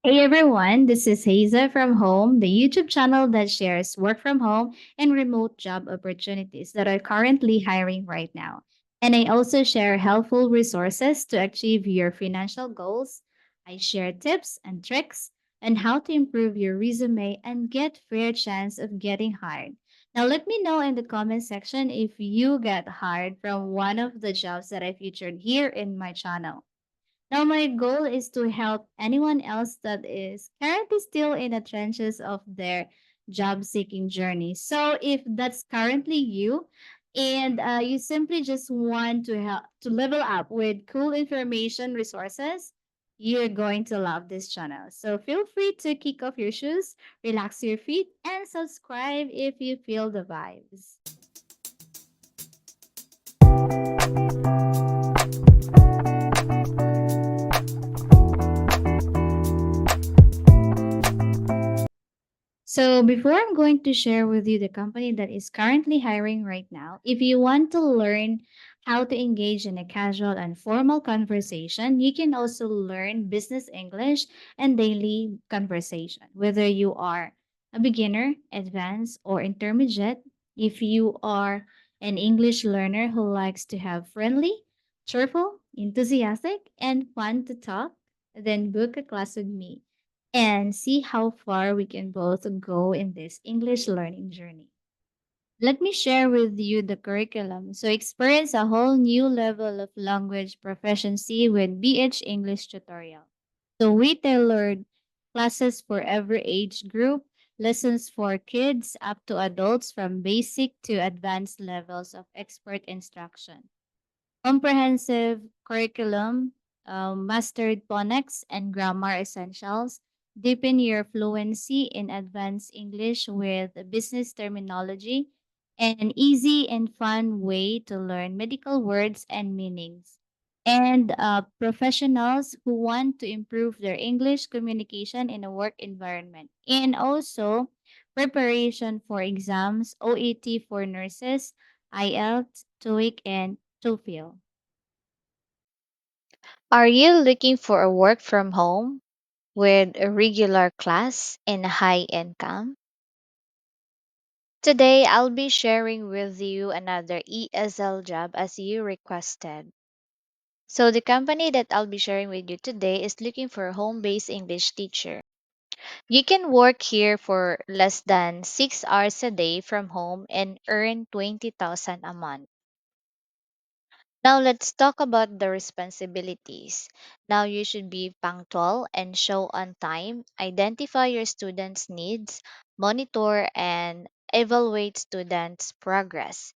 Hey everyone, this is Haza from Home, the YouTube channel that shares work from home and remote job opportunities that are currently hiring right now. And I also share helpful resources to achieve your financial goals. I share tips and tricks on how to improve your resume and get fair chance of getting hired. Now let me know in the comment section if you get hired from one of the jobs that I featured here in my channel. Now, my goal is to help anyone else that is currently still in the trenches of their job seeking journey. So, if that's currently you, and you simply just want to help to level up with cool information resources, you're going to love this channel. So feel free to kick off your shoes, relax your feet, and subscribe if you feel the vibes. So, before I'm going to share with you the company that is currently hiring right now, if you want to learn how to engage in a casual and formal conversation, you can also learn business English and daily conversation. Whether you are a beginner, advanced, or intermediate, if you are an English learner who likes to have friendly, cheerful, enthusiastic, and fun to talk, then book a class with me and see how far we can both go in this English learning journey. Let me share with you the curriculum. So experience a whole new level of language proficiency with BH English tutorial. So we tailored classes for every age group, lessons for kids up to adults from basic to advanced levels of expert instruction. Comprehensive curriculum, mastered phonics and grammar essentials, deepen your fluency in advanced English with business terminology, and an easy and fun way to learn medical words and meanings. And professionals who want to improve their English communication in a work environment. And also preparation for exams, OET for nurses, IELTS, TOEIC, and TOEFL. Are you looking for a work from home with a regular class and a high income? Today, I'll be sharing with you another ESL job as you requested. So, the company that I'll be sharing with you today is looking for a home based English teacher. You can work here for less than 6 hours a day from home and earn 20,000 a month. Now let's talk about the responsibilities. Now you should be punctual and show on time, identify your students' needs, monitor and evaluate students' progress.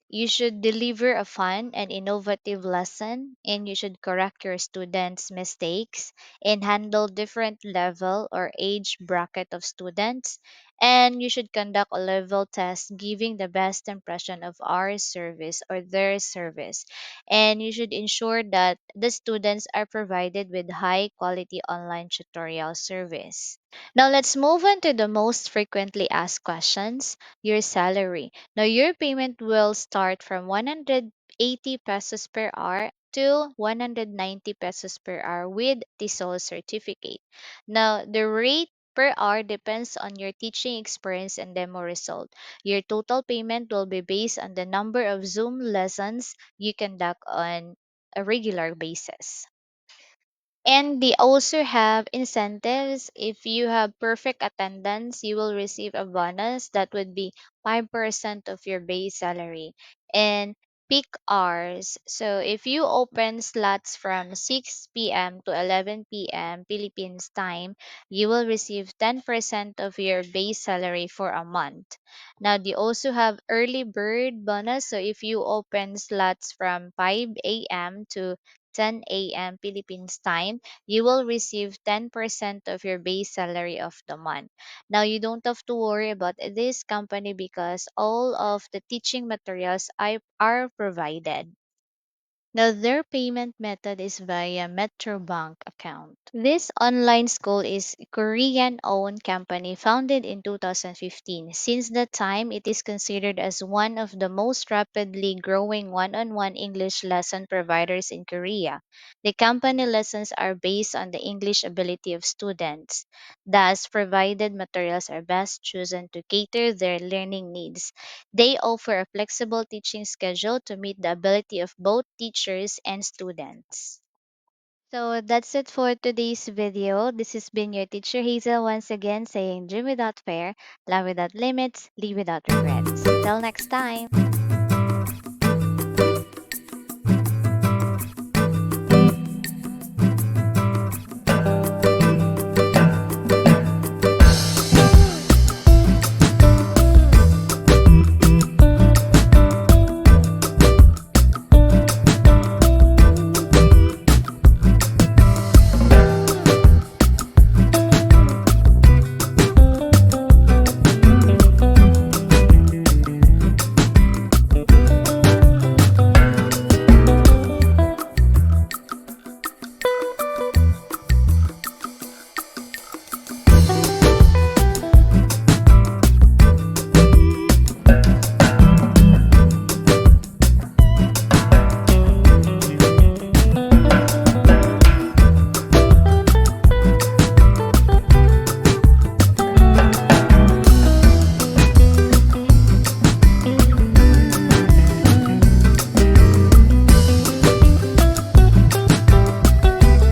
You should deliver a fun and innovative lesson, and you should correct your students' mistakes and handle different level or age bracket of students. And you should conduct a level test giving the best impression of our service or their service. And you should ensure that the students are provided with high quality online tutorial service. Now let's move on to the most frequently asked questions, your salary. Now, your payment will start from 180 pesos per hour to 190 pesos per hour with TESOL certificate. Now, the rate per hour depends on your teaching experience and demo result. Your total payment will be based on the number of Zoom lessons you conduct on a regular basis. And they also have incentives. If you have perfect attendance, you will receive a bonus that would be 5% of your base salary. And peak hours. So if you open slots from 6 p.m. to 11 p.m. Philippines time, you will receive 10% of your base salary for a month. Now, they also have early bird bonus. So if you open slots from 5 a.m. to 10 a.m. Philippines time, you will receive 10% of your base salary of the month. Now, you don't have to worry about this company because all of the teaching materials are provided. Now, their payment method is via Metrobank account. This online school is Korean-owned company founded in 2015. Since that time, it is considered as one of the most rapidly growing one-on-one English lesson providers in Korea. The company lessons are based on the English ability of students. Thus, provided materials are best chosen to cater their learning needs. They offer a flexible teaching schedule to meet the ability of both teachers and students. So that's it for today's video. This has been your teacher Hazel once again saying dream without fear, love without limits, live without regrets. Until next time.